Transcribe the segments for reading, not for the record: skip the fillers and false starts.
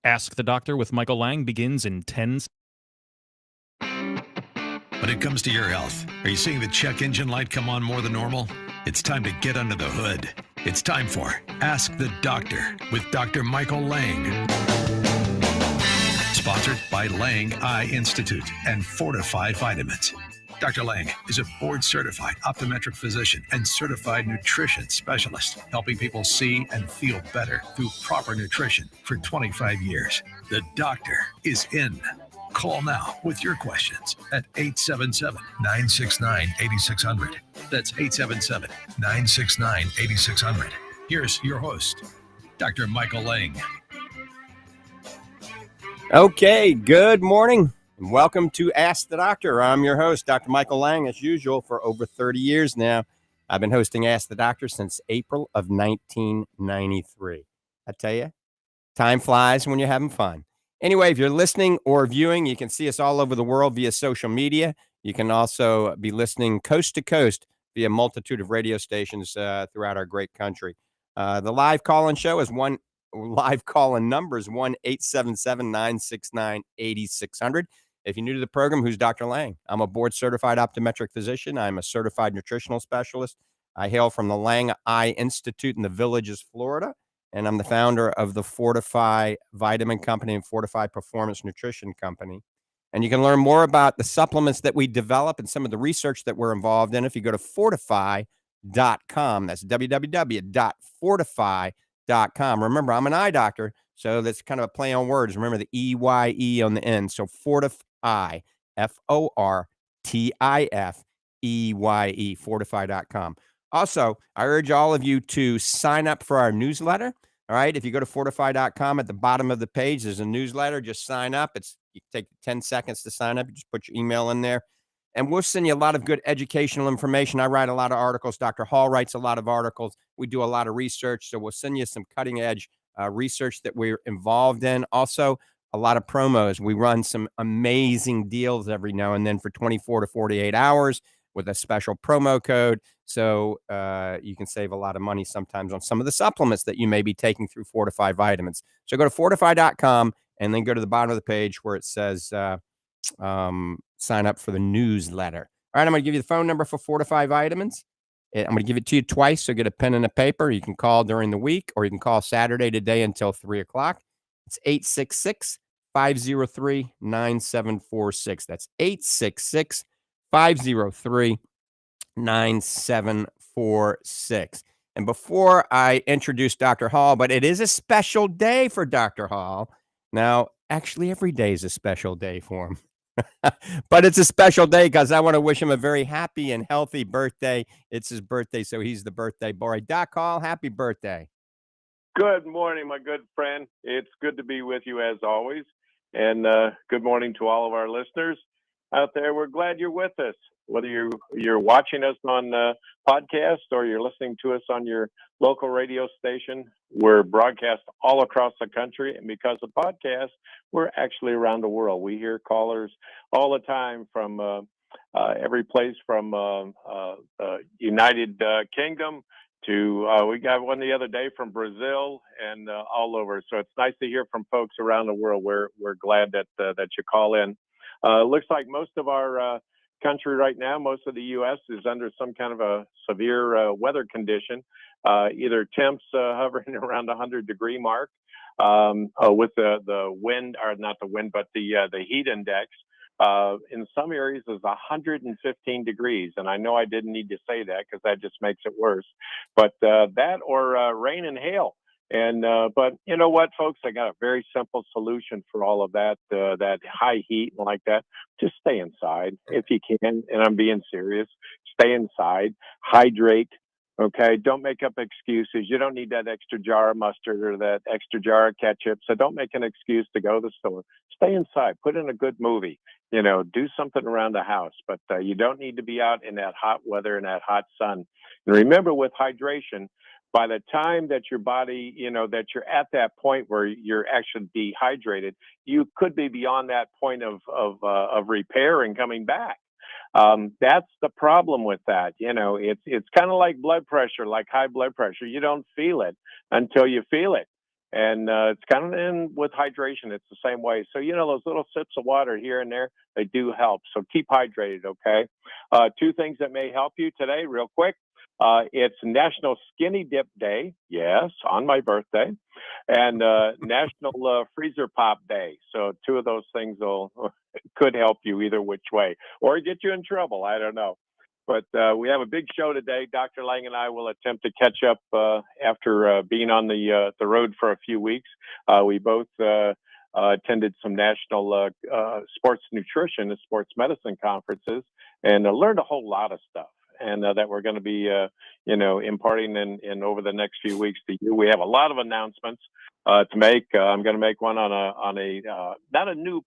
Ask the Doctor with Michael Lange begins in 10 seconds. When it comes to your health, are you seeing the check engine light come on more than normal? It's time to get under the hood. It's time for Ask the Doctor with Dr. Michael Lange. Sponsored by Lange Eye Institute and Fortifeye Vitamins. Dr. Lange is a board-certified optometric physician and certified nutrition specialist, helping people see and feel better through proper nutrition for 25 years. The doctor is in. Call now with your questions at 877-969-8600. That's 877-969-8600. Here's your host, Dr. Michael Lange. Okay, good morning and welcome to Ask the Doctor. I'm your host, Dr. Michael Lange, as usual, for over 30 years now. I've been hosting Ask the Doctor since April of 1993. I tell you, time flies when you're having fun. Anyway, if you're listening or viewing, you can see us all over the world via social media. You can also be listening coast to coast via a multitude of radio stations throughout our great country. The live call-in show is live call-in number is 1-877-969-8600. If you're new to the program, who's Dr. Lange? I'm a board-certified optometric physician. I'm a certified nutritional specialist. I hail from the Lange Eye Institute in the Villages, Florida. And I'm the founder of the Fortifeye Vitamin Company and Fortifeye Performance Nutrition Company. And you can learn more about the supplements that we develop and some of the research that we're involved in if you go to fortifeye.com. That's www.fortifeye.com. Remember, I'm an eye doctor, so that's kind of a play on words. Remember the E-Y-E on the end. So Fortifeye, F-O-R-T-I-F-E-Y-E, fortifeye.com. Also, I urge all of you to sign up for our newsletter. All right. If you go to fortifeye.com, at the bottom of the page, there's a newsletter. Just sign up. You take 10 seconds to sign up. You just put your email in there, and we'll send you a lot of good educational information. I write a lot of articles. Dr. Hall writes a lot of articles. We do a lot of research. So we'll send you some cutting edge research that we're involved in. Also, a lot of promos. We run some amazing deals every now and then for 24 to 48 hours with a special promo code. So you can save a lot of money sometimes on some of the supplements that you may be taking through Fortifeye Vitamins. So go to fortifeye.com and then go to the bottom of the page where it says sign up for the newsletter. All right, I'm going to give you the phone number for Fortifeye Vitamins. I'm going to give it to you twice, so get a pen and a paper. You can call during the week, or you can call Saturday today until 3 o'clock. It's 866-503-9746. That's 866-503-9746. And before I introduce Dr. Hall, but it is a special day for Dr. Hall. Now, actually, every day is a special day for him. But it's a special day because I want to wish him a very happy and healthy birthday. It's his birthday, so he's the birthday boy. Doc Hall, happy birthday. Good morning, my good friend. It's good to be with you as always. And good morning to all of our listeners out there. We're glad you're with us. Whether you're watching us on podcast or you're listening to us on your local radio station, we're broadcast all across the country. And because of podcasts, we're actually around the world. We hear callers all the time from every place from United Kingdom to we got one the other day from Brazil and all over. So it's nice to hear from folks around the world. We're glad that you call in. Looks like most of our country right now, most of the U.S. is under some kind of a severe weather condition, either temps hovering around the 100-degree mark with the wind, or not the wind, but the heat index. In some areas is 115 degrees. And I know I didn't need to say that because that just makes it worse. But that or rain and hail. And but you know what, folks, I got a very simple solution for all of that, that high heat and like that. Just stay inside if you can. And I'm being serious. Stay inside, hydrate. Okay, don't make up excuses. You don't need that extra jar of mustard or that extra jar of ketchup. So don't make an excuse to go to the store. Stay inside. Put in a good movie. Do something around the house. But you don't need to be out in that hot weather and that hot sun. And remember, with hydration, by the time that your body, that you're at that point where you're actually dehydrated, you could be beyond that point of repair and coming back. That's the problem with that. It's kind of like blood pressure, like high blood pressure. You don't feel it until you feel it. And it's kind of in with hydration. It's the same way. So, those little sips of water here and there, they do help. So keep hydrated, okay? Two things that may help you today, real quick. It's National Skinny Dip Day, yes, on my birthday, and National Freezer Pop Day. So two of those things could help you either which way, or get you in trouble. I don't know. But we have a big show today. Dr. Lange and I will attempt to catch up after being on the road for a few weeks. We both attended some national sports nutrition and sports medicine conferences and learned a whole lot of stuff. And that we're going to be, imparting in over the next few weeks to you. We have a lot of announcements to make. I'm going to make one on a not a new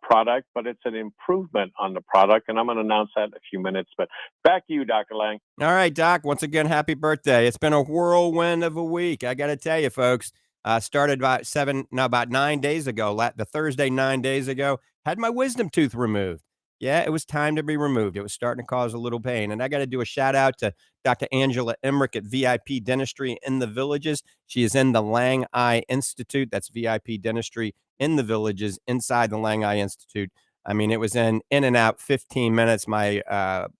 product, but it's an improvement on the product, and I'm going to announce that in a few minutes. But back to you, Dr. Lange. All right, Doc. Once again, happy birthday. It's been a whirlwind of a week. I got to tell you, folks. Started about 9 days ago. The Thursday, 9 days ago, had my wisdom tooth removed. Yeah, it was time to be removed. It was starting to cause a little pain. And I got to do a shout out to Dr. Angela Emmerich at VIP Dentistry in the Villages. She is in the Lange Eye Institute. That's VIP Dentistry in the Villages inside the Lange Eye Institute. I mean, it was in and out 15 minutes. My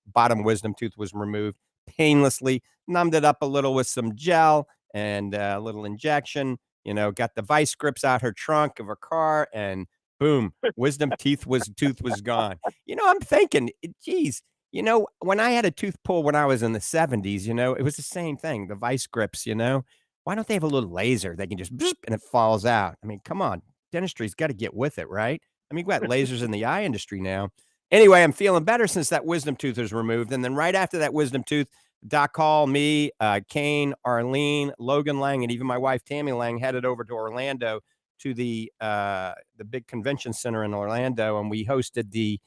bottom wisdom tooth was removed painlessly, numbed it up a little with some gel and a little injection, got the vice grips out her trunk of her car, and boom, wisdom tooth was gone. I'm thinking, geez, when I had a tooth pull when I was in the 70s, it was the same thing. The vice grips, why don't they have a little laser? They can just, and it falls out. I mean, come on, dentistry's got to get with it, right? I mean, we've got lasers in the eye industry now. Anyway, I'm feeling better since that wisdom tooth was removed. And then right after that wisdom tooth, Doc called me, Kane, Arlene, Logan Lange, and even my wife, Tammy Lange, headed over to Orlando to the big convention center in Orlando, and we hosted the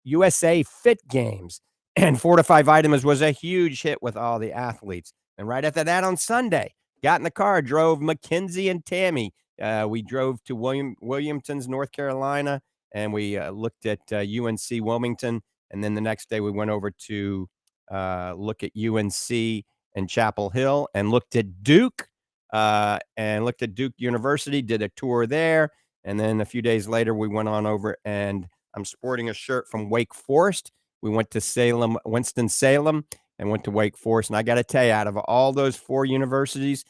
USA Fit Games. And Fortifeye Vitamins was a huge hit with all the athletes. And right after that on Sunday, got in the car, drove Mackenzie and Tammy. We drove to Wilmington, North Carolina, and we looked at UNC Wilmington. And then the next day we went over to look at UNC and Chapel Hill and looked at Duke. And looked at Duke University, did a tour there. And then a few days later, we went on over, and I'm sporting a shirt from Wake Forest. We went to Winston-Salem, and went to Wake Forest. And I got to tell you, out of all those four universities,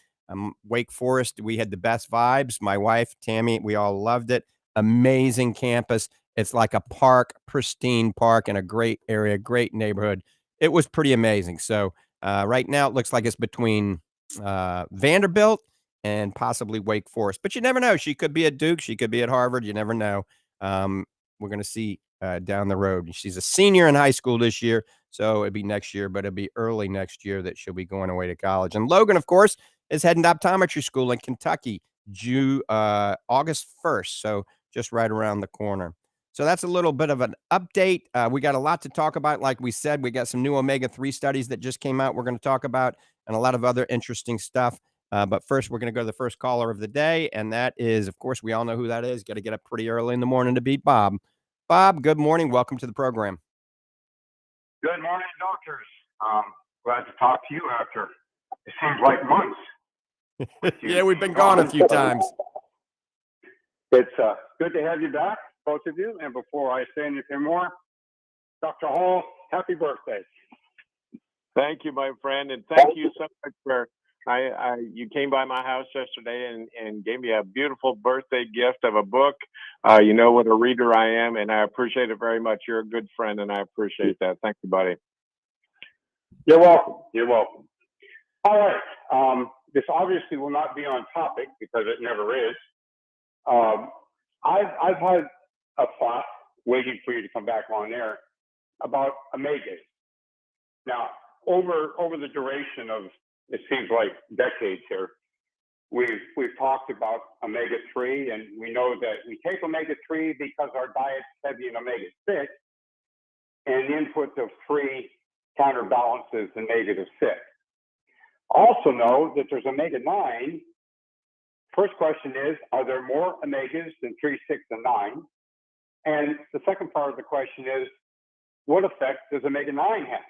Wake Forest, we had the best vibes. My wife, Tammy, we all loved it. Amazing campus. It's like a park, pristine park in a great area, great neighborhood. It was pretty amazing. So right now it looks like it's between Vanderbilt and possibly Wake Forest, but you never know. She could be at Duke. She could be at Harvard. You never know. We're going to see down the road. She's a senior in high school this year, so it'd be next year, but it'll be early next year that she'll be going away to college. And Logan, of course, is heading to optometry school in Kentucky, August 1st. So just right around the corner. So that's a little bit of an update. We got a lot to talk about. Like we said, we got some new omega-3 studies that just came out we're going to talk about, and a lot of other interesting stuff. But first, we're going to go to the first caller of the day, and that is, of course, we all know who that is. Got to get up pretty early in the morning to beat Bob. Bob, good morning. Welcome to the program. Good morning, doctors. Glad to talk to you after it seems like months. Yeah, we've been gone a few times. It's good to have you back, both of you. And before I say anything more, Dr. Hall, happy birthday. Thank you, my friend, and thank you so much for you came by my house yesterday and gave me a beautiful birthday gift of a book. You know what a reader I am, and I appreciate it very much. You're a good friend, and I appreciate that. Thank you, buddy. You're welcome. You're welcome. All right. This obviously will not be on topic because it never is. I've had a thought waiting for you to come back on there about omegas. Now, over the duration of, it seems like decades here, we've talked about omega-3, and we know that we take omega-3 because our diet's heavy in omega-6, and the input of 3 counterbalances the -6. Also know that there's omega-9. First question is, are there more omegas than 3, 6, and 9? And the second part of the question is, what effect does omega-9 have?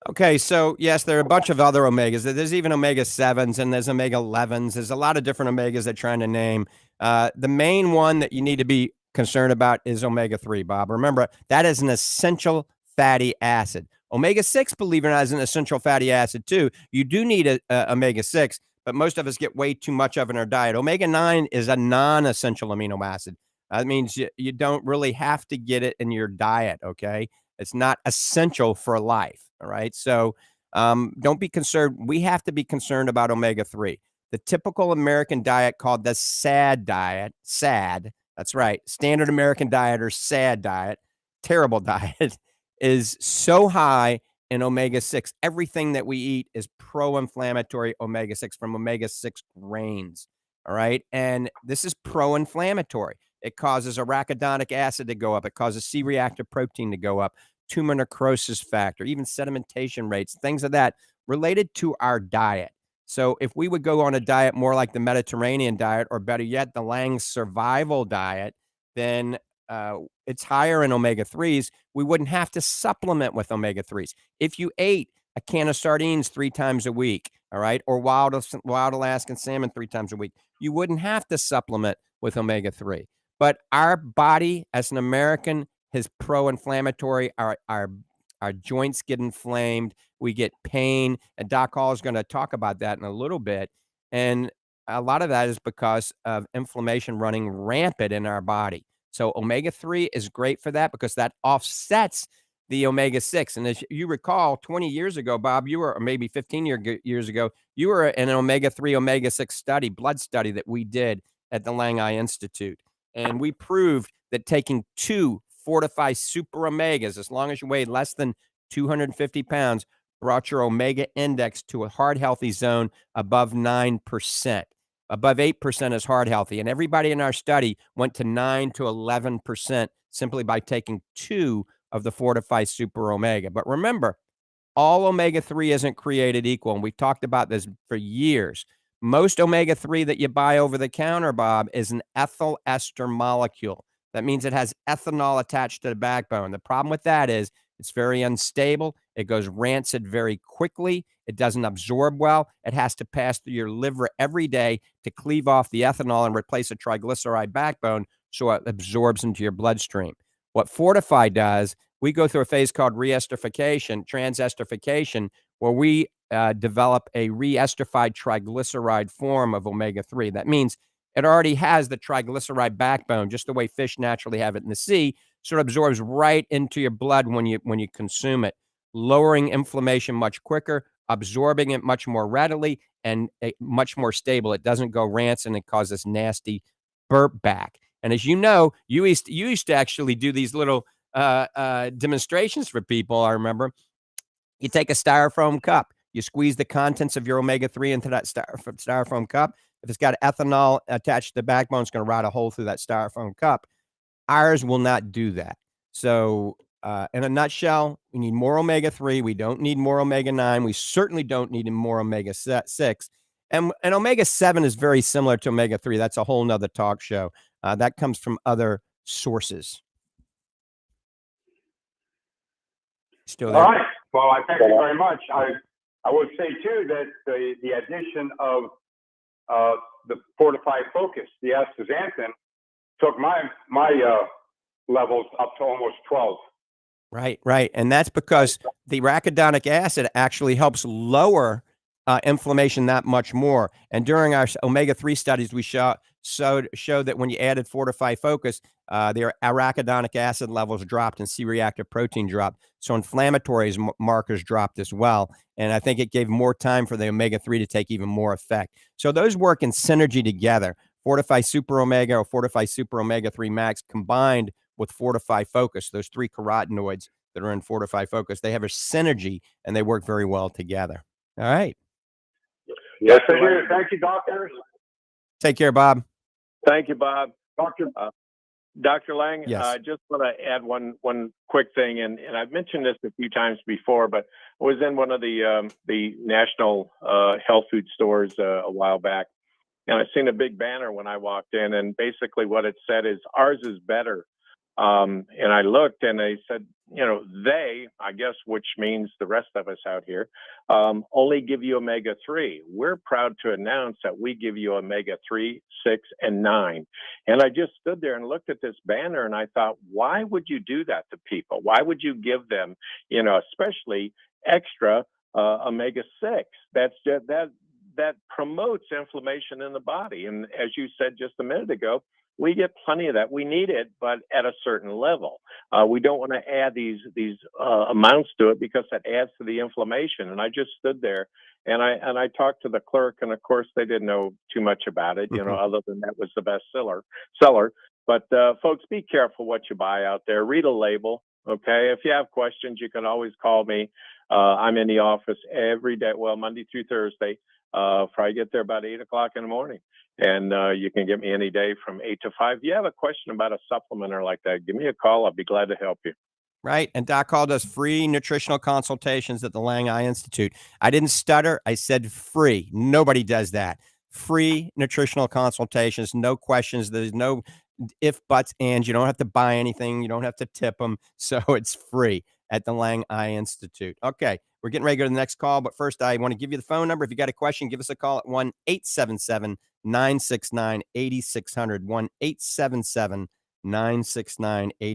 Okay, so yes, there are a bunch of other omegas. There's even omega-7s and there's omega-11s. There's a lot of different omegas they're trying to name. The main one that you need to be concerned about is omega-3, Bob. Remember, that is an essential fatty acid. Omega-6, believe it or not, is an essential fatty acid too. You do need a omega-6, but most of us get way too much of it in our diet. Omega-9 is a non-essential amino acid. That means you don't really have to get it in your diet, okay? It's not essential for life. All right. So don't be concerned. We have to be concerned about omega-3. The typical American diet called the SAD diet, SAD, that's right, standard American diet or SAD diet, terrible diet, is so high in omega-6. Everything that we eat is pro-inflammatory omega-6 from omega-6 grains. All right. And this is pro-inflammatory. It causes arachidonic acid to go up. It causes C-reactive protein to go up, tumor necrosis factor, even sedimentation rates, things of that related to our diet. So if we would go on a diet more like the Mediterranean diet, or better yet, the Lange survival diet, then it's higher in omega-3s. We wouldn't have to supplement with omega-3s. If you ate a can of sardines 3 times a week, all right, or wild Alaskan salmon 3 times a week, you wouldn't have to supplement with omega-3. But our body as an American is pro-inflammatory. Our joints get inflamed. We get pain. And Doc Hall is going to talk about that in a little bit. And a lot of that is because of inflammation running rampant in our body. So omega-3 is great for that because that offsets the omega-6. And as you recall, 20 years ago, Bob, you were, or maybe 15 years ago, you were in an omega-3, omega-6 study, blood study that we did at the Lange Eye Institute. And we proved that taking 2 Fortifeye super omegas, as long as you weighed less than 250 pounds, brought your omega index to a heart healthy zone above 9%. Above 8% is heart healthy. And everybody in our study went to 9 to 11% simply by taking 2 of the Fortifeye super omega. But remember, all omega-3 isn't created equal. And we've talked about this for years. Most omega-3 that you buy over the counter, Bob, is an ethyl ester molecule. That means it has ethanol attached to the backbone. The problem with that is it's very unstable. It goes rancid very quickly. It doesn't absorb well. It has to pass through your liver every day to cleave off the ethanol and replace a triglyceride backbone so it absorbs into your bloodstream. What Fortifeye does, we go through a phase called reesterification, transesterification, where we develop a reesterified triglyceride form of omega-3. That means it already has the triglyceride backbone, just the way fish naturally have it in the sea, so it absorbs right into your blood when you consume it, lowering inflammation much quicker, absorbing it much more readily, and much more stable. It doesn't go rancid and it causes nasty burp back. And as you know, you used to actually do these little demonstrations for people. I remember you take a styrofoam cup, you squeeze the contents of your omega-3 into that styrofoam cup. If it's got ethanol attached to the backbone, it's going to rot a hole through that styrofoam cup. Ours will not do that. So in a nutshell, we need more omega-3. We don't need more omega-9. We certainly don't need more omega-6. And omega-7 is very similar to omega-3. That's a whole nother talk show. That comes from other sources. Still there? All right. Well, I thank you very much. I would say too that the addition of the Fortifeye Focus, the astaxanthin, took my levels up to almost 12. Right. And that's because the arachidonic acid actually helps lower inflammation that much more. And during our omega-3 studies, we showed that when you added Fortifeye Focus, their arachidonic acid levels dropped and C-reactive protein dropped. So inflammatory markers dropped as well. And I think it gave more time for the omega-3 to take even more effect. So those work in synergy together. Fortifeye Super Omega or Fortifeye Super Omega-3 Max combined with Fortifeye Focus, those 3 carotenoids that are in Fortifeye Focus, they have a synergy and they work very well together. All right. Yes, I do. Thank you, doctors. Take care, Bob. Thank you, Bob. Dr. Lange, Yes. I just want to add one quick thing, and I've mentioned this a few times before, but I was in one of the national health food stores a while back, and I seen a big banner when I walked in, and basically what it said is, ours is better. And I looked and they said, they, I guess, which means the rest of us out here, only give you omega-3. We're proud to announce that we give you omega-3, 6, and 9. And I just stood there and looked at this banner and I thought, why would you do that to people? Why would you give them, especially extra omega-6? That's just, that promotes inflammation in the body. And as you said just a minute ago, we get plenty of that. We need it, but at a certain level. We don't want to add these amounts to it because that adds to the inflammation. And I just stood there and I talked to the clerk, and of course they didn't know too much about it, other than that was the best seller. But folks, be careful what you buy out there. Read a label. Okay. If you have questions, you can always call me. I'm in the office every day. Well, Monday through Thursday. I get there about 8 o'clock in the morning. And you can get me any day from 8 to 5. If you have a question about a supplement or like that, give me a call. I'll be glad to help you. Right. And Doc called us free nutritional consultations at the Lange Eye Institute. I didn't stutter. I said free. Nobody does that. Free nutritional consultations, no questions. There's no if, buts, ands. You don't have to buy anything. You don't have to tip them. So it's free at the Lange Eye Institute. Okay. We're getting ready to go to the next call. But first, I want to give you the phone number. If you got a question, give us a call at 1-877-969-8600. 1-877-969-8600. I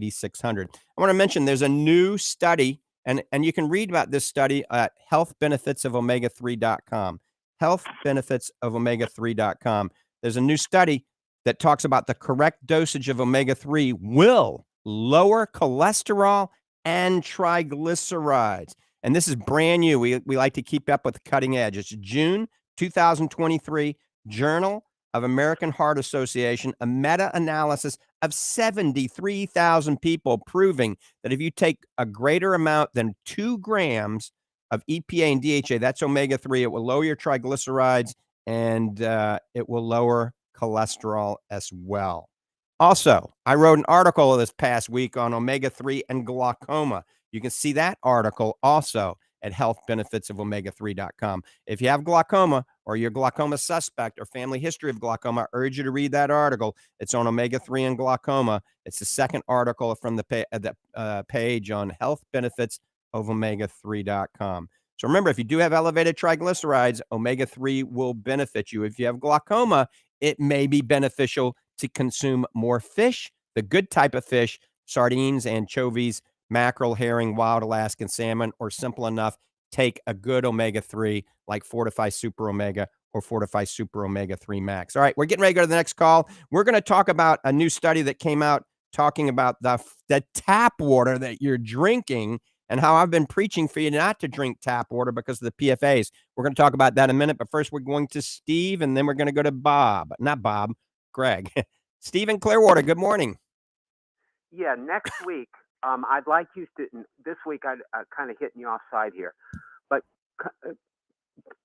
want to mention there's a new study, and you can read about this study at healthbenefitsofomega3.com. Healthbenefitsofomega3.com. There's a new study that talks about the correct dosage of omega-3 will lower cholesterol and triglycerides. And this is brand new. We like to keep up with the cutting edge. It's June 2023, Journal of American Heart Association, a meta-analysis of 73,000 people proving that if you take a greater amount than 2 grams of EPA and DHA, that's omega-3, it will lower your triglycerides and it will lower cholesterol as well. Also, I wrote an article this past week on omega-3 and glaucoma. You can see that article also at healthbenefitsofomega3.com. If you have glaucoma or you're a glaucoma suspect or family history of glaucoma, I urge you to read that article. It's on omega-3 and glaucoma. It's the second article from the page on healthbenefitsofomega3.com. So remember, if you do have elevated triglycerides, omega-3 will benefit you. If you have glaucoma, it may be beneficial to consume more fish, the good type of fish, sardines, anchovies, mackerel, herring, wild Alaskan salmon, or simple enough, take a good omega-3 like Fortifeye Super Omega or Fortifeye Super Omega-3 Max. All right, we're getting ready to go to the next call. We're going to talk about a new study that came out talking about the tap water that you're drinking and how I've been preaching for you not to drink tap water because of the PFAs. We're going to talk about that in a minute, but first we're going to Steve, and then we're going to go to Bob. Not Bob, Greg. Steve in Clearwater, good morning. Yeah, next week, I'd like you to, this week I'd kind of hitting you offside here, but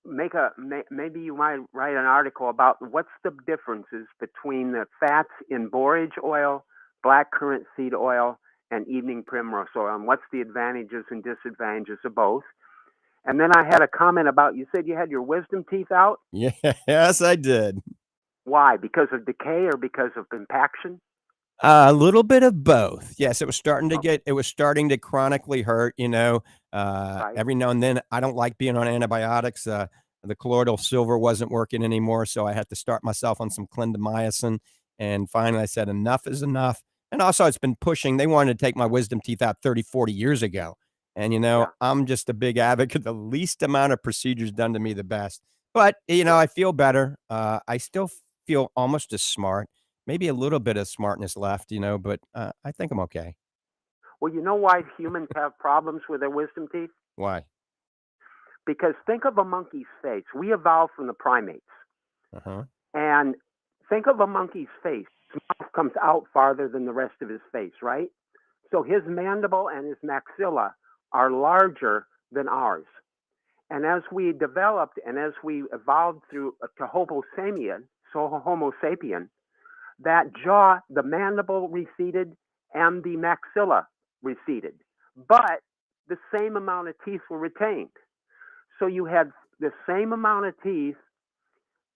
maybe you might write an article about what's the differences between the fats in borage oil, blackcurrant seed oil, and evening primrose oil, and what's the advantages and disadvantages of both. And then I had a comment about, you said you had your wisdom teeth out? Yes, I did. Why? Because of decay or because of impaction? A little bit of both. Yes, it was starting to chronically hurt, Right. every now and then. I don't like being on antibiotics. The colloidal silver wasn't working anymore, so I had to start myself on some clindamycin. And finally I said, enough is enough. And also it's been pushing. They wanted to take my wisdom teeth out 30, 40 years ago. And, Yeah. I'm just a big advocate. The least amount of procedures done to me, the best. But, I feel better. I still feel almost as smart. Maybe a little bit of smartness left, but I think I'm okay. Well, you know why humans have problems with their wisdom teeth? Why? Because think of a monkey's face. We evolved from the primates. Uh-huh. And think of a monkey's face. His mouth comes out farther than the rest of his face, right? So his mandible and his maxilla are larger than ours. And as we developed and as we evolved through to Homo sapien, that jaw, the mandible receded and the maxilla receded. But the same amount of teeth were retained. So you had the same amount of teeth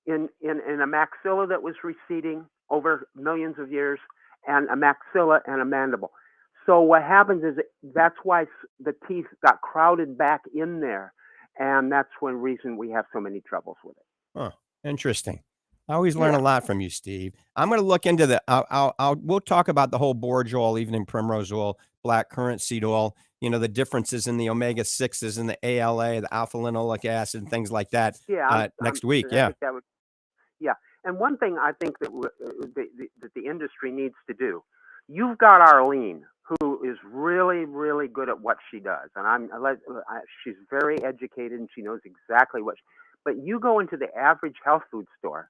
in a maxilla that was receding over millions of years and a maxilla and a mandible. So what happens is that's why the teeth got crowded back in there, and that's one reason we have so many troubles with it. Huh. Interesting. I always learn Yeah. a lot from you, Steve. I'm going to look into the. We'll talk about the whole borage oil, evening primrose oil, black currant seed oil. You know, the differences in the omega 6s and the ALA, the alpha linoleic acid, and things like that. Yeah, Next week. Yeah. that would, yeah. And one thing I think that that the industry needs to do, you've got Arlene, who is really, really good at what she does, and she's very educated and she knows exactly what. But you go into the average health food store,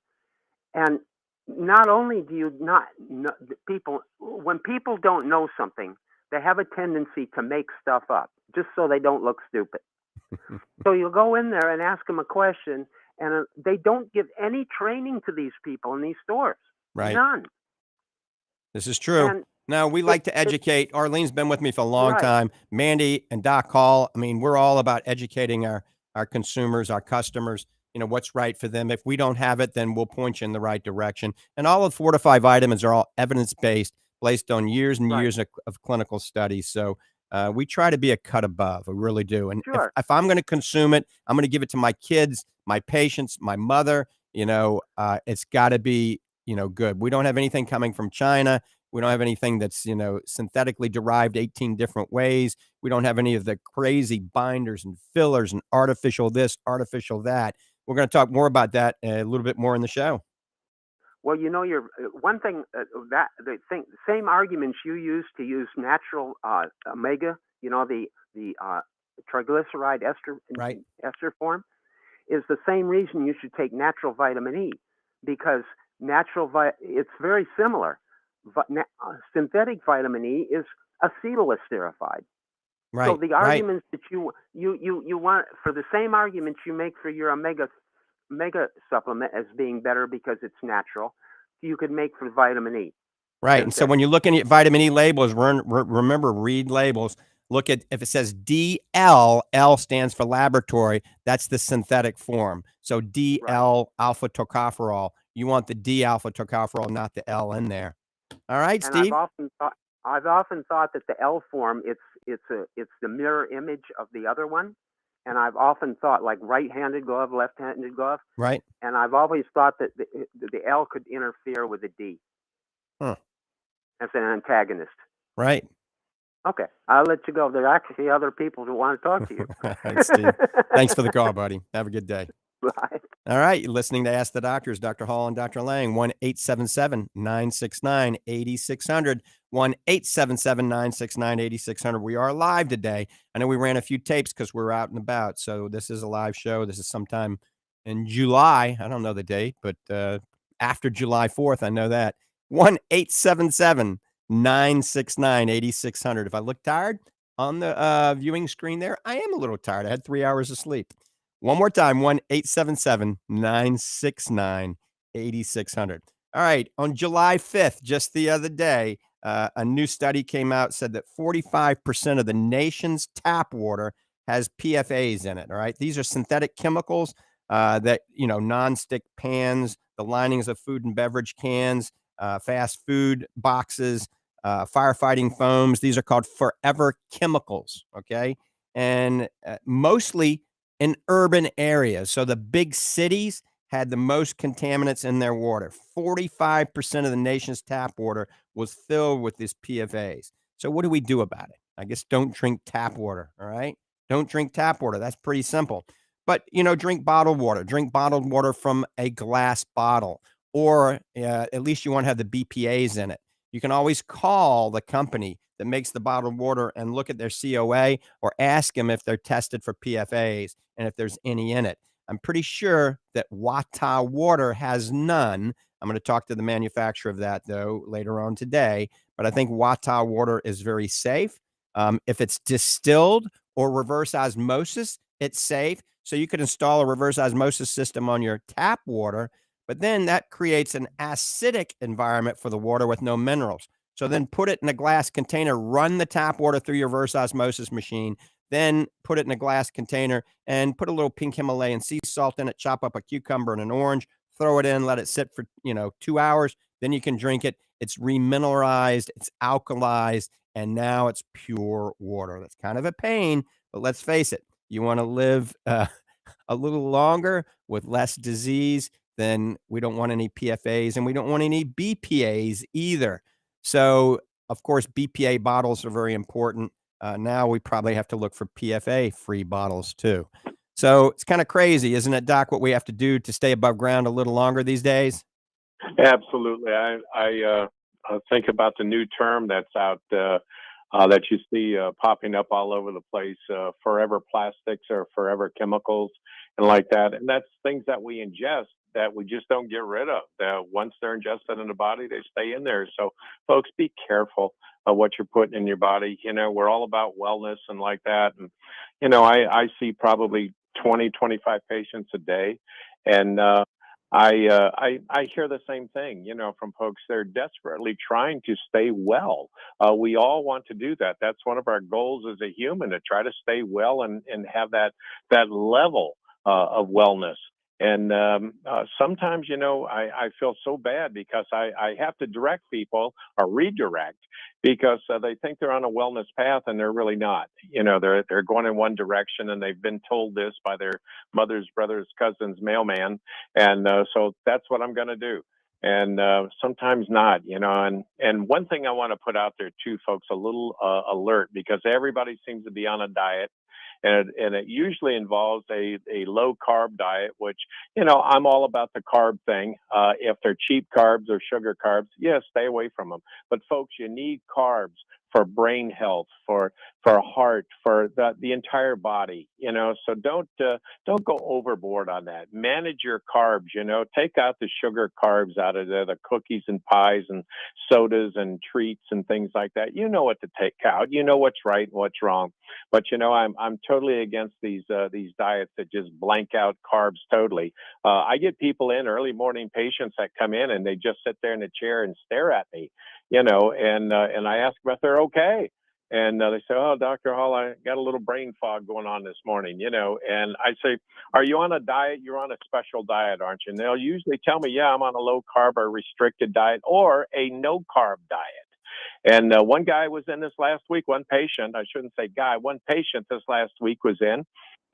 and not only do you not know, when people don't know something, they have a tendency to make stuff up just so they don't look stupid. So you'll go in there and ask them a question, and they don't give any training to these people in these stores. Right. None. This is true. And no, we like to educate. Arlene's been with me for a long Right. time. Mandy and Doc Hall. I mean, we're all about educating our consumers, our customers, you know, what's right for them. If we don't have it, then we'll point you in the right direction. And all of Fortifeye vitamins are all evidence-based, based on years and Right. years of clinical studies. So we try to be a cut above. We really do. And Sure. if I'm going to consume it, I'm going to give it to my kids, my patients, my mother. You know, it's got to be, you know, good. We don't have anything coming from China. We don't have anything that's, you know, synthetically derived 18 different ways. We don't have any of the crazy binders and fillers and artificial this, artificial that. We're going to talk more about that a little bit more in the show. Well, you know, one thing that the same arguments you use to use natural omega, you know, the triglyceride Right. ester form, is the same reason you should take natural vitamin E, because it's very similar. Synthetic vitamin E is acetylesterified. Right. So the arguments that you want, for the same arguments you make for your omega supplement as being better because it's natural, you could make for vitamin E. Right. And so when you're looking at vitamin E labels, remember, read labels. Look at, if it says DL, L stands for laboratory. That's the synthetic form. So DL alpha tocopherol. You want the D alpha tocopherol, not the L in there. All right, And Steve. I've often thought that the L form, it's the mirror image of the other one. And I've often thought, like, right-handed glove, left-handed glove. Right. And I've always thought that the L could interfere with the D. Huh. As an antagonist. Right. Okay, I'll let you go. There are actually other people who want to talk to you. All right, Steve. Thanks for the call, buddy. Have a good day. Bye. All right, you're listening to Ask the Doctors, Dr. Hall and Dr. Lange, 1-877-969-8600, 1-877-969-8600. We are live today. I know we ran a few tapes because we're out and about, so this is a live show. This is sometime in July. I don't know the date, but after July 4th, I know that. 1-877-969-8600. If I look tired on the viewing screen there, I am a little tired. I had 3 hours of sleep. One more time, 1-877-969-8600. All right, on July 5th, just the other day, a new study came out, said that 45% of the nation's tap water has PFAs in it, all right? These are synthetic chemicals that, you know, nonstick pans, the linings of food and beverage cans, fast food boxes, firefighting foams. These are called forever chemicals, okay? And mostly in urban areas. So the big cities had the most contaminants in their water. 45% of the nation's tap water was filled with these PFAs. So what do we do about it? I guess don't drink tap water, all right? Don't drink tap water. That's pretty simple. But, you know, drink bottled water. Drink bottled water from a glass bottle, or at least you want to have the BPAs in it. You can always call the company that makes the bottled water and look at their COA, or ask them if they're tested for PFAs and if there's any in it. I'm pretty sure that Wata water has none. I'm going to talk to the manufacturer of that, though, later on today. But I think Wata water is very safe. If it's distilled or reverse osmosis, it's safe. So you could install a reverse osmosis system on your tap water, but then that creates an acidic environment for the water with no minerals. So then put it in a glass container, run the tap water through your reverse osmosis machine, then put it in a glass container and put a little pink Himalayan sea salt in it, chop up a cucumber and an orange, throw it in, let it sit for, 2 hours. Then you can drink it. It's remineralized, it's alkalized, and now it's pure water. That's kind of a pain, but let's face it, you want to live a little longer with less disease, then we don't want any PFAs and we don't want any BPAs either. So, of course, BPA bottles are very important. Now we probably have to look for PFA-free bottles too. So it's kind of crazy, isn't it, Doc, what we have to do to stay above ground a little longer these days? Absolutely. I think about the new term that's out that you see popping up all over the place, forever plastics or forever chemicals and like that. And that's things that we ingest that we just don't get rid of. That once they're ingested in the body, they stay in there. So folks, be careful of what you're putting in your body. You know, we're all about wellness and like that. And, you know, I see probably 20, 25 patients a day. And I hear the same thing, you know, from folks. They're desperately trying to stay well. We all want to do that. That's one of our goals as a human, to try to stay well and have that level of wellness. And sometimes, you know, I feel so bad because I have to direct people or redirect because they think they're on a wellness path and they're really not. You know, they're going in one direction and they've been told this by their mother's, brother's, cousin's mailman. And so that's what I'm going to do. And sometimes not, you know. And one thing I want to put out there too, folks, a little alert, because everybody seems to be on a diet. And it usually involves a low carb diet, which, you know, I'm all about the carb thing. If they're cheap carbs or sugar carbs, yes, stay away from them. But folks, you need carbs for brain health, for heart, for the entire body, you know. So don't go overboard on that. Manage your carbs, you know. Take out the sugar carbs out of there, the cookies and pies and sodas and treats and things like that. You know what to take out. You know what's right and what's wrong. But you know, I'm totally against these diets that just blank out carbs totally. I get people in, early morning patients that come in and they just sit there in a chair and stare at me, you know, and I ask them if they're okay. And they say, "Oh, Dr. Hall, I got a little brain fog going on this morning," you know. And I say, "Are you on a diet? You're on a special diet, aren't you?" And they'll usually tell me, "Yeah, I'm on a low carb or restricted diet or a no carb diet." And one guy was in this last week, one patient, I shouldn't say guy, one patient this last week was in,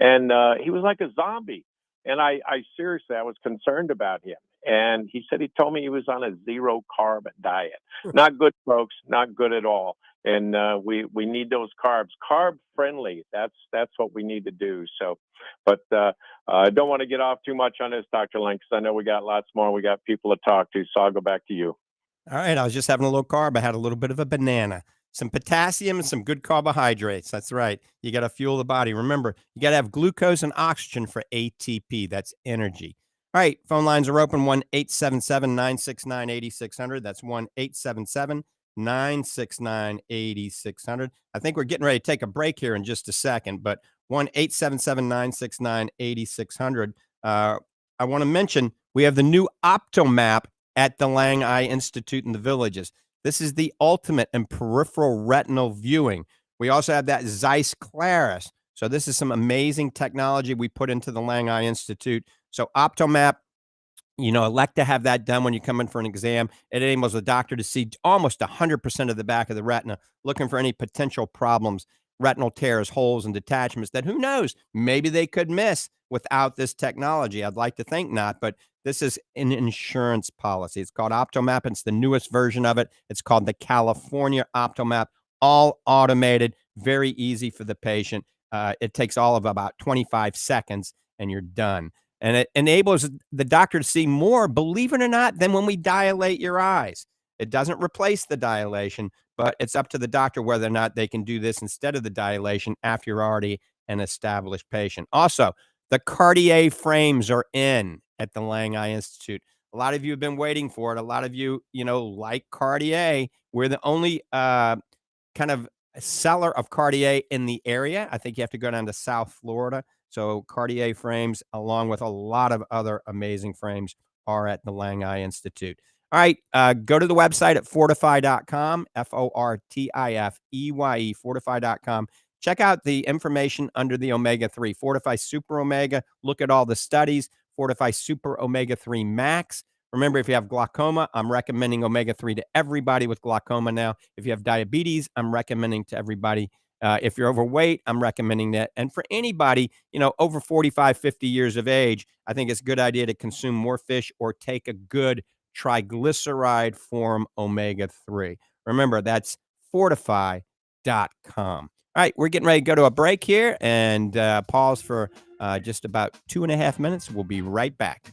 and he was like a zombie. And I seriously, I was concerned about him. And he said, he told me he was on a zero carb diet. Not good, folks, not good at all. And we need those carbs, carb friendly. That's what we need to do. So, but I don't want to get off too much on this, Dr. Lange, because I know we got lots more. We got people to talk to. So I'll go back to you. All right, I was just having a low carb. I had a little bit of a banana, some potassium, and some good carbohydrates. That's right. You got to fuel the body. Remember, you got to have glucose and oxygen for ATP. That's energy. All right, phone lines are open, 1-877-969-8600. That's 1-877-969-8600. I think we're getting ready to take a break here in just a second, but 1-877-969-8600. I want to mention we have the new optomap at the Lange Eye Institute in the Villages. This is the ultimate in peripheral retinal viewing. We also have that Zeiss clarris. So this is some amazing technology we put into the Lange Eye Institute. So optomap, you know, elect to have that done when you come in for an exam. It enables the doctor to see almost 100% of the back of the retina, looking for any potential problems, retinal tears, holes, and detachments that, who knows, maybe they could miss without this technology. I'd like to think not, but this is an insurance policy. It's called optomap. It's the newest version of it. It's called the California optomap, all automated, very easy for the patient. It takes all of about 25 seconds and you're done. And it enables the doctor to see more, believe it or not, than when we dilate your eyes. It doesn't replace the dilation, but it's up to the doctor whether or not they can do this instead of the dilation after you're already an established patient. Also, the Cartier frames are in at the Lange Eye Institute. A lot of you have been waiting for it. A lot of you, you know, like Cartier. We're the only kind of seller of Cartier in the area. I think you have to go down to South Florida. So Cartier frames, along with a lot of other amazing frames, are at the Lange Eye Institute. All right, go to the website at fortifeye.com, Fortifeye, fortifeye.com. Check out the information under the omega-3. Fortifeye Super Omega, look at all the studies. Fortifeye Super Omega-3 Max. Remember, if you have glaucoma, I'm recommending omega-3 to everybody with glaucoma now. If you have diabetes, I'm recommending to everybody. If you're overweight, I'm recommending that. And for anybody, over 45, 50 years of age, I think it's a good idea to consume more fish or take a good triglyceride form omega-3. Remember, that's Fortifeye.com. All right, we're getting ready to go to a break here and pause for just about 2.5 minutes. We'll be right back.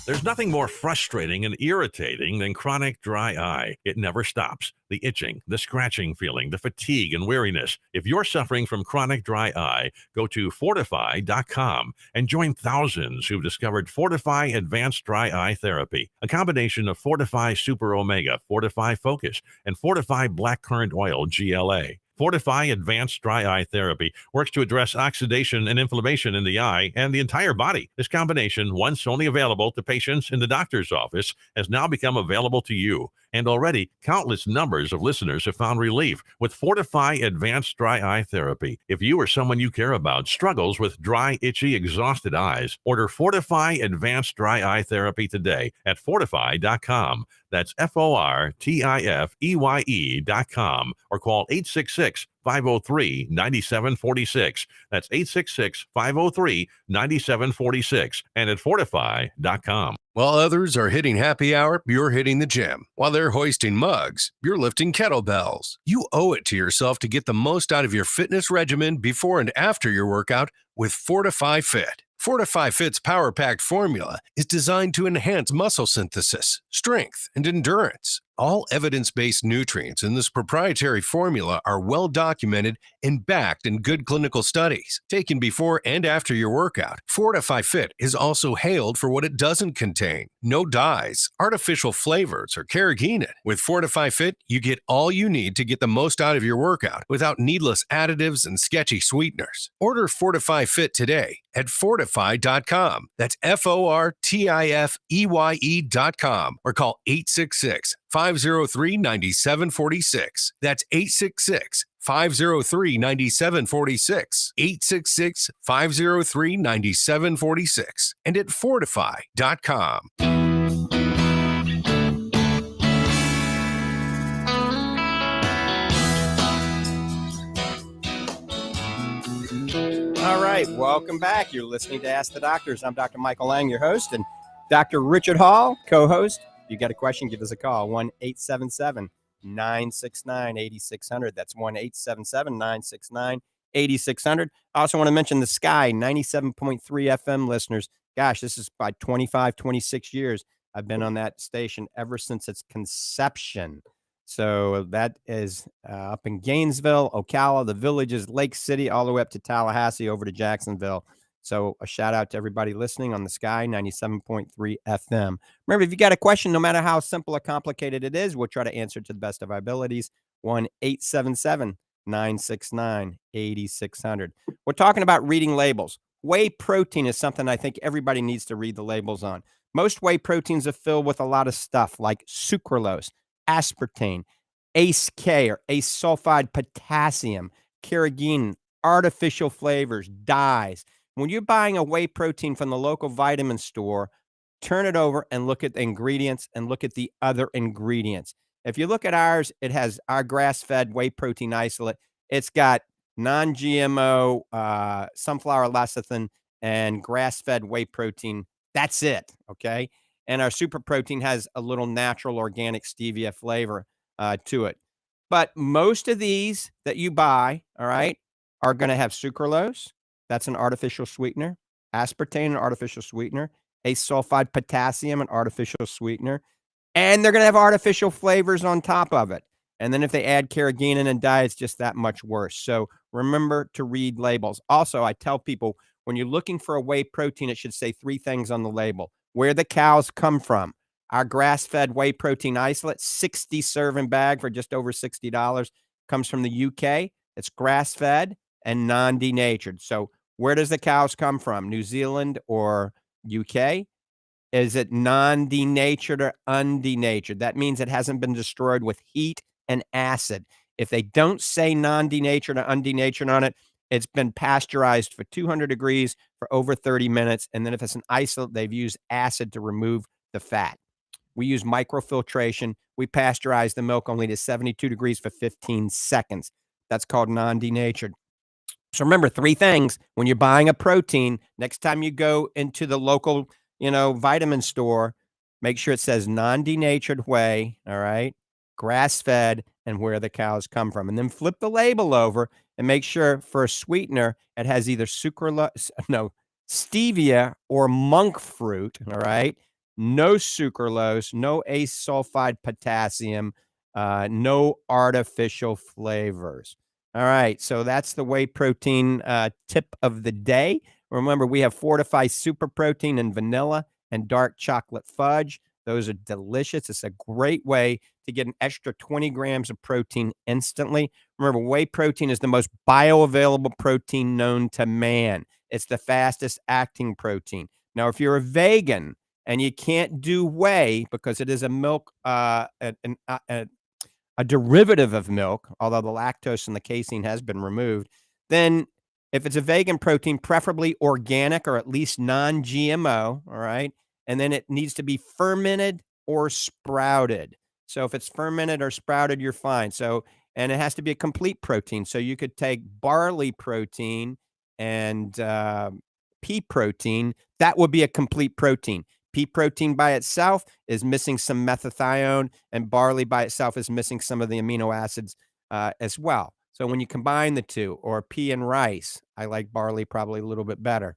There's nothing more frustrating and irritating than chronic dry eye. It never stops. The itching, the scratching feeling, the fatigue and weariness. If you're suffering from chronic dry eye, go to Fortifeye.com and join thousands who've discovered Fortifeye Advanced Dry Eye Therapy, a combination of Fortifeye Super Omega, Fortifeye Focus, and Fortifeye Black Currant Oil GLA. Fortifeye Advanced Dry Eye Therapy works to address oxidation and inflammation in the eye and the entire body. This combination, once only available to patients in the doctor's office, has now become available to you. And already, countless numbers of listeners have found relief with Fortifeye Advanced Dry Eye Therapy. If you or someone you care about struggles with dry, itchy, exhausted eyes, order Fortifeye Advanced Dry Eye Therapy today at Fortifeye.com. That's Fortifeye.com, or call 866-503-9746. That's 866-503-9746 and at Fortifeye.com. While others are hitting happy hour, you're hitting the gym. While they're hoisting mugs, you're lifting kettlebells. You owe it to yourself to get the most out of your fitness regimen before and after your workout with Fortifeye Fit. Fortifeye Fit's power-packed formula is designed to enhance muscle synthesis, strength, and endurance. All evidence-based nutrients in this proprietary formula are well documented and backed in good clinical studies, taken before and after your workout. Fortifeye Fit is also hailed for what it doesn't contain: no dyes, artificial flavors, or carrageenan. With Fortifeye Fit, you get all you need to get the most out of your workout without needless additives and sketchy sweeteners. Order Fortifeye Fit today at Fortifeye.com. That's Fortifeye.com, or call 866-503-9746. That's 866-503-9746. 866-503-9746. And at Fortifeye.com. All right, welcome back. You're listening to Ask the Doctors. I'm Dr. Michael Lange, your host, and Dr. Richard Hall, co-host. If you got a question, give us a call, 1-877-969-8600. That's 1-877-969-8600. I also want to mention the Sky 97.3 FM listeners. Gosh, this is by 25, 26 years. I've been on that station ever since its conception. So that is up in Gainesville, Ocala, the Villages, Lake City, all the way up to Tallahassee, over to Jacksonville. So a shout out to everybody listening on the Sky 97.3 FM. Remember, if you got a question, no matter how simple or complicated it is, we'll try to answer it to the best of our abilities. 1-877-969-8600. We're talking about reading labels. Whey protein is something I think everybody needs to read the labels on. Most whey proteins are filled with a lot of stuff like sucralose, aspartame, ACE-K or ACE sulfide potassium, carrageenan, artificial flavors, dyes. When you're buying a whey protein from the local vitamin store, turn it over and look at the ingredients and look at the other ingredients. If you look at ours, it has our grass-fed whey protein isolate. It's got non-GMO sunflower lecithin and grass-fed whey protein. That's it, okay? And our super protein has a little natural organic stevia flavor to it. But most of these that you buy, all right, are going to have sucralose. That's an artificial sweetener. Aspartame, an artificial sweetener. ACE sulfide potassium, an artificial sweetener. And they're going to have artificial flavors on top of it. And then if they add carrageenan and dye, it's just that much worse. So remember to read labels. Also, I tell people, when you're looking for a whey protein, it should say 3 things on the label. Where the cows come from. Our grass-fed whey protein isolate, 60 serving bag for just over $60, comes from the UK. It's grass-fed and non-denatured. So where does the cows come from? New Zealand or UK? Is it non-denatured or undenatured? That means it hasn't been destroyed with heat, and acid. If they don't say non-denatured or undenatured on it, it's been pasteurized for 200 degrees for over 30 minutes. And then if it's an isolate, they've used acid to remove the fat. We use microfiltration. We pasteurize the milk only to 72 degrees for 15 seconds. That's called non-denatured. So remember 3 things when you're buying a protein. Next time you go into the local, vitamin store, make sure it says non-denatured whey, all right, grass-fed, and where the cows come from. And then flip the label over and make sure for a sweetener it has either stevia or monk fruit, all right? No sucralose, no asulfide potassium, no artificial flavors. All right, so that's the whey protein tip of the day. Remember, we have Fortifeye Super Protein and vanilla and dark chocolate fudge. Those are delicious. It's a great way to get an extra 20 grams of protein instantly. Remember, whey protein is the most bioavailable protein known to man. It's the fastest acting protein. Now, if you're a vegan and you can't do whey because it is a milk, a derivative of milk, although the lactose and the casein has been removed, then if it's a vegan protein, preferably organic or at least non-GMO, all right? And then it needs to be fermented or sprouted. So if it's fermented or sprouted, you're fine. So, and it has to be a complete protein. So you could take barley protein and pea protein. That would be a complete protein. Pea protein by itself is missing some methathione, and barley by itself is missing some of the amino acids as well. So when you combine the two, or pea and rice, I like barley probably a little bit better.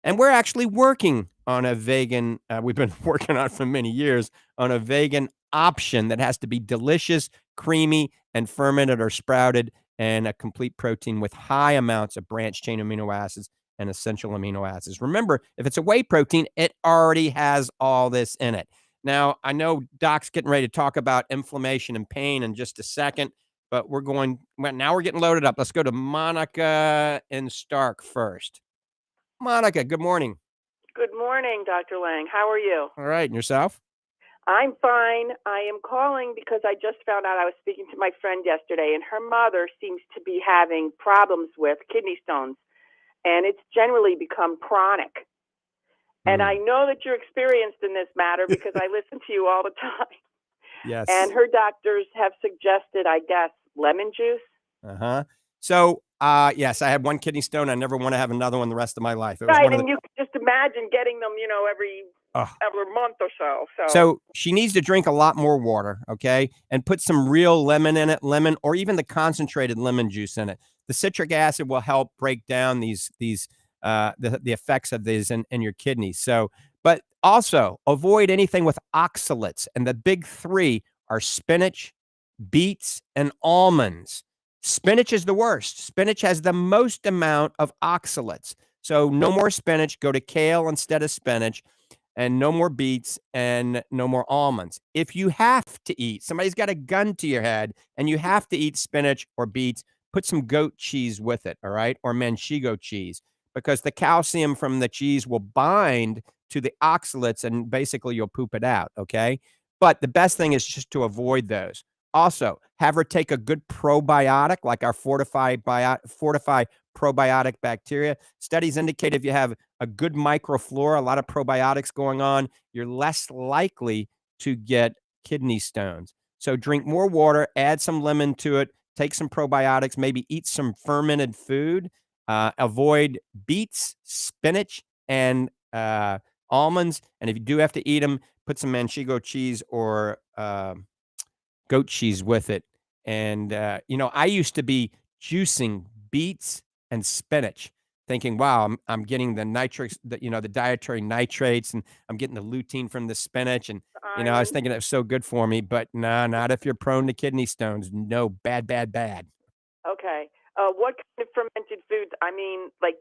And we're actually working on a vegan, we've been working on for many years, on a vegan option that has to be delicious, creamy, and fermented or sprouted, and a complete protein with high amounts of branched chain amino acids and essential amino acids. Remember, if it's a whey protein, it already has all this in it. Now, I know Doc's getting ready to talk about inflammation and pain in just a second, but now we're getting loaded up. Let's go to Monica and Stark first. Monica, good morning. Good morning, Dr. Lange. How are you? All right, and yourself? I'm fine. I am calling because I just found out I was speaking to my friend yesterday, and her mother seems to be having problems with kidney stones, and it's generally become chronic. And I know that you're experienced in this matter because I listen to you all the time. Yes. And her doctors have suggested, I guess, lemon juice. Uh-huh. So, yes, I had one kidney stone. I never want to have another one the rest of my life. It was Right, one of and you can just imagine getting them, every month or so. So she needs to drink a lot more water, okay? And put some real lemon in it, lemon, or even the concentrated lemon juice in it. The citric acid will help break down the effects of these in your kidneys. So, but also avoid anything with oxalates. And the big 3 are spinach, beets, and almonds. Spinach is the worst. Spinach has the most amount of oxalates. So no more spinach. Go to kale instead of spinach. And no more beets and no more almonds. If you have to eat, somebody's got a gun to your head and you have to eat spinach or beets, put some goat cheese with it, all right? Or manchego cheese, because the calcium from the cheese will bind to the oxalates and basically you'll poop it out, okay? But the best thing is just to avoid those. Also, have her take a good probiotic like our Fortifeye probiotic bacteria. Studies indicate if you have a good microflora, a lot of probiotics going on, you're less likely to get kidney stones. So drink more water, add some lemon to it, take some probiotics, maybe eat some fermented food, avoid beets, spinach, and almonds. And if you do have to eat them, put some manchego cheese or goat cheese with it. And, I used to be juicing beets and spinach, thinking, wow, I'm getting the nitrates, the dietary nitrates, and I'm getting the lutein from the spinach. And, I was thinking it was so good for me, but nah, not if you're prone to kidney stones. No, bad, bad, bad. Okay. What kind of fermented foods? I mean, like,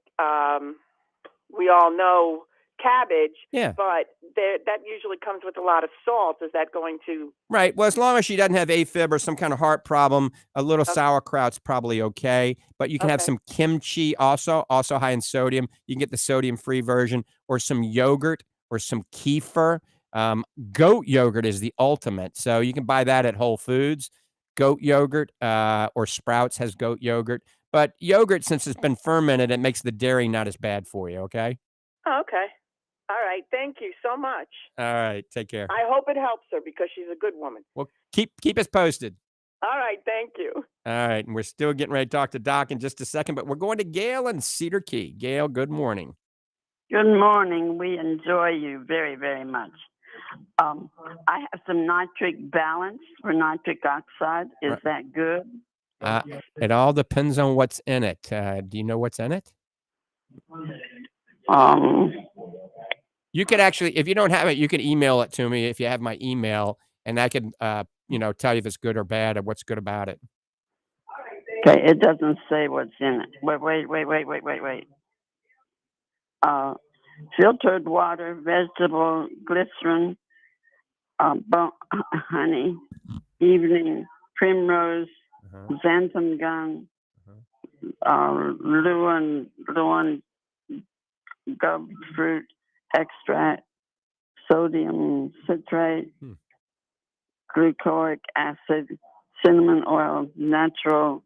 we all know cabbage, but that usually comes with a lot of salt. Is that going to? Right. Well, as long as she doesn't have AFib or some kind of heart problem, a little sauerkraut's probably okay. But you can have some kimchi also high in sodium. You can get the sodium-free version, or some yogurt or some kefir. Goat yogurt is the ultimate. So you can buy that at Whole Foods. goat yogurt, or Sprouts has goat yogurt. But yogurt, since it's been fermented, it makes the dairy not as bad for you. Okay. Oh, okay. All right. Thank you so much. All right. Take care. I hope it helps her because she's a good woman. Well, keep us posted. All right. Thank you. All right. And we're still getting ready to talk to Doc in just a second, but we're going to Gail and Cedar Key. Gail, good morning. Good morning. We enjoy you very, very much. I have some nitric balance for nitric oxide. Is that good? It all depends on what's in it. Do you know what's in it? You could actually, if you don't have it, you can email it to me if you have my email, and I can, tell you if it's good or bad or what's good about it. Okay, it doesn't say what's in it. Wait. Filtered water, vegetable glycerin, honey, evening primrose, xanthan gum, Luan gum fruit extract, sodium citrate, glucoric acid, cinnamon oil, natural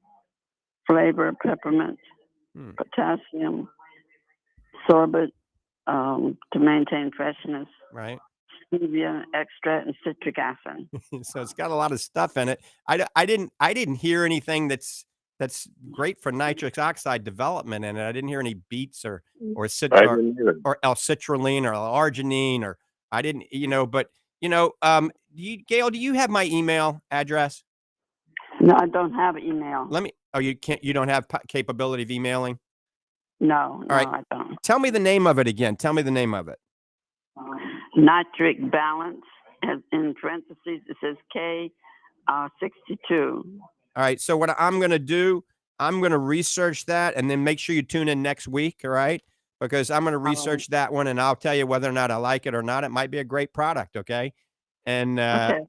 flavor, peppermint, potassium, sorbate to maintain freshness. Right. Stevia extract and citric acid. So it's got a lot of stuff in it. I didn't hear anything that's great for nitric oxide development in it. I didn't hear any beets or L-citrulline or L-arginine, or I didn't, but Gail, do you have my email address? No, I don't have email. You don't have capability of emailing? No, All right. I don't. Tell me the name of it again. Tell me the name of it. Nitric balance, in parentheses, it says K62. All right. So what I'm going to do, I'm going to research that, and then make sure you tune in next week. All right. Because I'm going to research that one, and I'll tell you whether or not I like it or not. It might be a great product. Okay. And,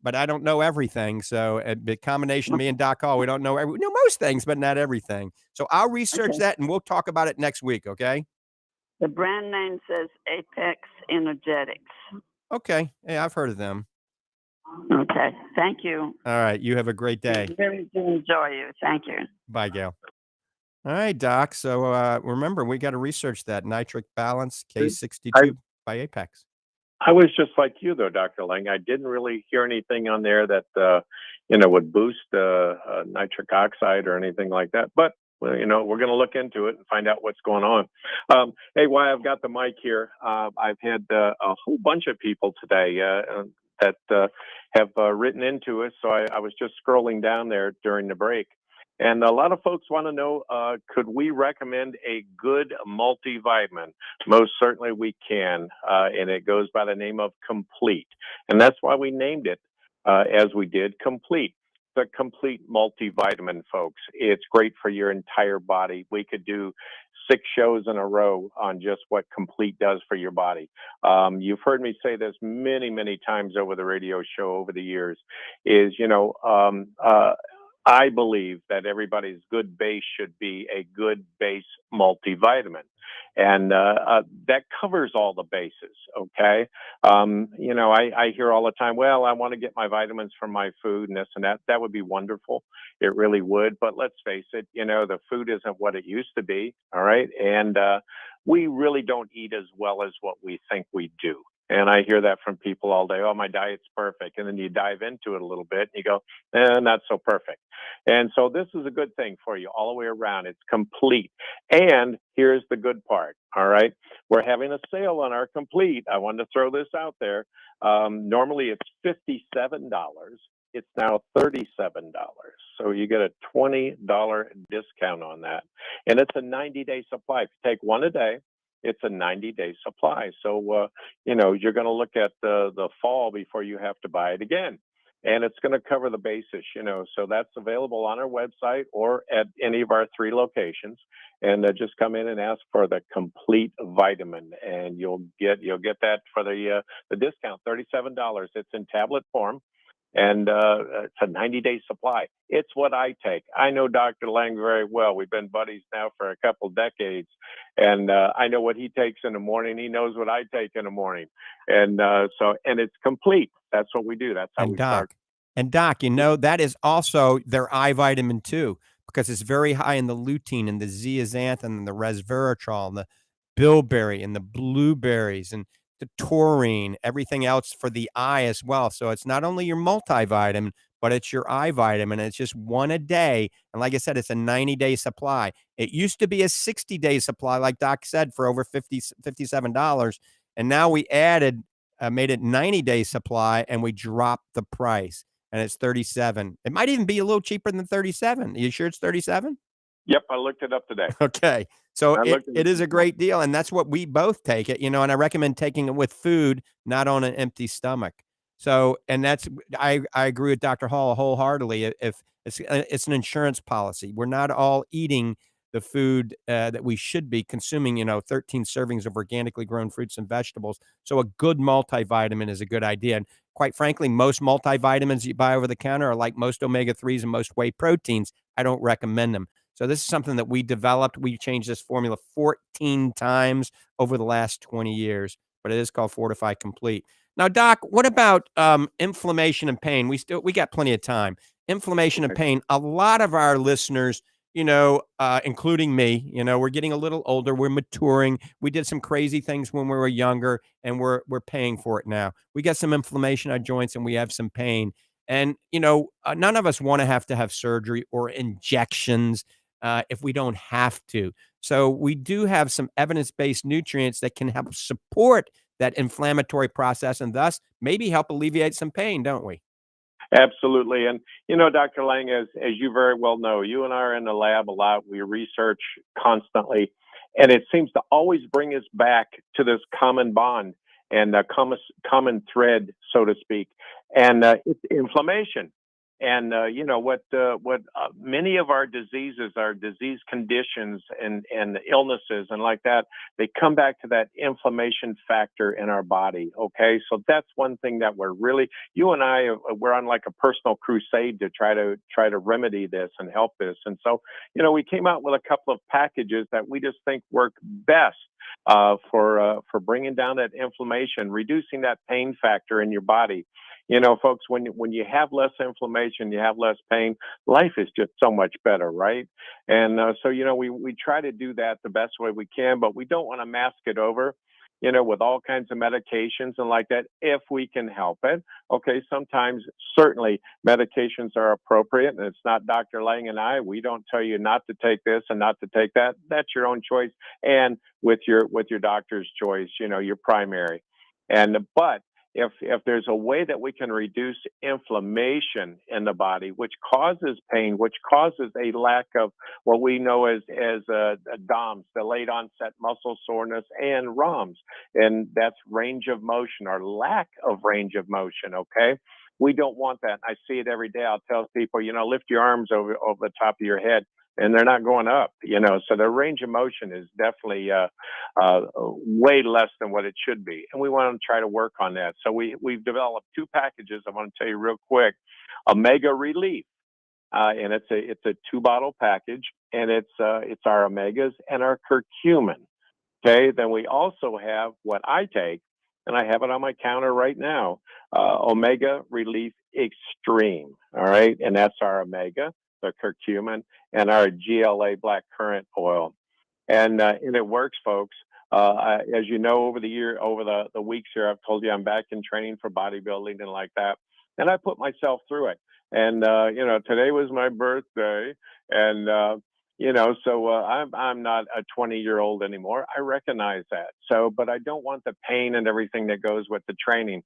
but I don't know everything. So the combination of me and Doc Hall, we don't know we know most things, but not everything. So I'll research that, and we'll talk about it next week. Okay. The brand name says Apex Energetics. Okay. Hey, I've heard of them. Okay. Thank you. All right. You have a great day. I really do enjoy you. Thank you. Bye, Gail. All right, Doc. So remember, we got to research that nitric balance K62 by Apex. I was just like you, though, Dr. Lange. I didn't really hear anything on there that, would boost nitric oxide or anything like that. But, we're going to look into it and find out what's going on. Hey, while I've got the mic here, I've had a whole bunch of people today that have written into us. So I was just scrolling down there during the break. And a lot of folks want to know, could we recommend a good multivitamin? Most certainly we can, and it goes by the name of Complete. And that's why we named it as we did, Complete. The Complete multivitamin, folks. It's great for your entire body. We could do 6 shows in a row on just what Complete does for your body. You've heard me say this many, many times over the radio show over the years, is, I believe that everybody's good base should be a good base multivitamin. And that covers all the bases, okay? I hear all the time, well, I want to get my vitamins from my food and this and that. That would be wonderful. It really would. But let's face it, the food isn't what it used to be, all right? And we really don't eat as well as what we think we do. And I hear that from people all day. Oh, my diet's perfect. And then you dive into it a little bit and you go, not so perfect. And so this is a good thing for you all the way around. It's Complete. And here's the good part. All right. We're having a sale on our Complete. I wanted to throw this out there. Normally it's $57. It's now $37. So you get a $20 discount on that. And it's a 90-day supply. If you take one a day, it's a 90-day supply. So, you're going to look at the fall before you have to buy it again. And it's going to cover the basis, so that's available on our website or at any of our 3 locations. And just come in and ask for the Complete vitamin, and you'll get that for the discount, $37. It's in tablet form. And it's a 90-day supply. It's what I take. I know Dr. Lange very well. We've been buddies now for a couple decades. And I know what he takes in the morning. He knows what I take in the morning. And and it's Complete. That's what we do. That's how we start. And Doc, you know, that is also their eye vitamin too, because it's very high in the lutein and the zeaxanthin and the resveratrol and the bilberry and the blueberries and the taurine, everything else for the eye as well. So it's not only your multivitamin, but it's your eye vitamin. It's just one a day. And like I said, it's a 90-day supply. It used to be a 60-day supply, like Doc said, for over $57. And now we added, made it 90-day supply, and we dropped the price. And it's 37. It might even be a little cheaper than 37. Are you sure it's 37? Yep, I looked it up today. Okay. So I looked it is a great deal. And that's what we both take it, you know, and I recommend taking it with food, not on an empty stomach. So, and that's, I agree with Dr. Hall wholeheartedly. If it's an insurance policy, we're not all eating the food that we should be consuming, you know, 13 servings of organically grown fruits and vegetables. So a good multivitamin is a good idea. And quite frankly, most multivitamins you buy over the counter are like most omega-3s and most whey proteins. I don't recommend them. So this is something that we developed. We changed this formula 14 times over the last 20 years, but it is called Fortifeye Complete. Now, Doc, what about inflammation and pain? We got plenty of time. Inflammation and pain. A lot of our listeners, you know, including me, you know, we're getting a little older. We're maturing. We did some crazy things when we were younger, and we're paying for it now. We got some inflammation on joints, and we have some pain. And, you know, none of us want to have surgery or injections if we don't have to. So we do have some evidence-based nutrients that can help support that inflammatory process and thus maybe help alleviate some pain, don't we? Absolutely. And, you know, Dr. Lange, as you very well know, you and I are in the lab a lot. We research constantly, and it seems to always bring us back to this common bond and a common thread, so to speak, and it's inflammation. And you know what many of our diseases, our disease conditions and illnesses and like that, they come back to that inflammation factor in our body. Okay, so that's one thing that we're really, you and I, we're on like a personal crusade to try to remedy this and help this. And so, you know, we came out with a couple of packages that we just think work best for bringing down that inflammation, reducing that pain factor in your body. You know, folks, when you have less inflammation, you have less pain, life is just so much better, right? And so, you know, we try to do that the best way we can, but we don't want to mask it over, you know, with all kinds of medications and like that, if we can help it. Okay, sometimes certainly medications are appropriate, and it's not Dr. Lange and I. We don't tell you not to take this and not to take that. That's your own choice, and with your doctor's choice, you know, your primary. But if there's a way that we can reduce inflammation in the body, which causes pain, which causes a lack of what we know as DOMS, delayed onset muscle soreness, and ROMS, and that's range of motion or lack of range of motion. Okay, we don't want that. I see it every day. I'll tell people, you know, lift your arms over the top of your head, and they're not going up, you know, so the range of motion is definitely way less than what it should be. And we want to try to work on that. So we've developed two packages. I want to tell you real quick. Omega Relief, and it's a 2-bottle package, and it's our omegas and our curcumin. Okay, then we also have what I take, and I have it on my counter right now, Omega Relief Extreme. All right, and that's our omega, the curcumin, and our GLA black currant oil. And it works, folks. As you know, over the weeks here, I've told you I'm back in training for bodybuilding and like that. And I put myself through it. And, you know, today was my birthday. And, you know, so I'm not a 20-year-old anymore. I recognize that. So, but I don't want the pain and everything that goes with the training.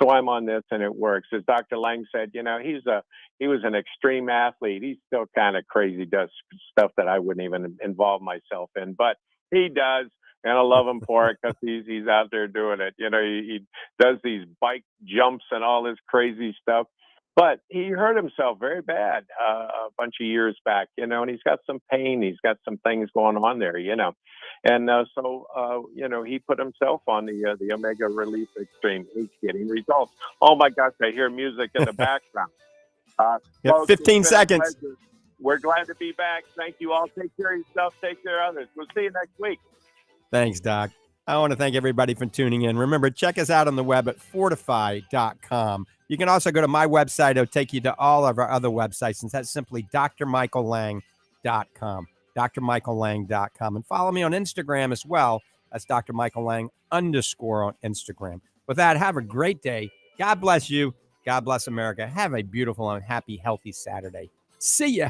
So I'm on this, and it works. As Dr. Lange said, you know, he was an extreme athlete. He's still kind of crazy, does stuff that I wouldn't even involve myself in, but he does, and I love him for it because he's out there doing it. You know, he does these bike jumps and all this crazy stuff. But he hurt himself very bad a bunch of years back, you know, and he's got some pain. He's got some things going on there, you know. And so, you know, he put himself on the Omega Relief Extreme. He's getting results. Oh, my gosh, I hear music in the background. Folks, 15 seconds. We're glad to be back. Thank you all. Take care of yourself. Take care of others. We'll see you next week. Thanks, Doc. I want to thank everybody for tuning in. Remember, check us out on the web at fortifeye.com. You can also go to my website. It'll take you to all of our other websites, and that's simply drmichaellange.com, drmichaellange.com. And follow me on Instagram as well. That's Dr. Michael Lange _ on Instagram. With that, have a great day. God bless you. God bless America. Have a beautiful and happy, healthy Saturday. See ya.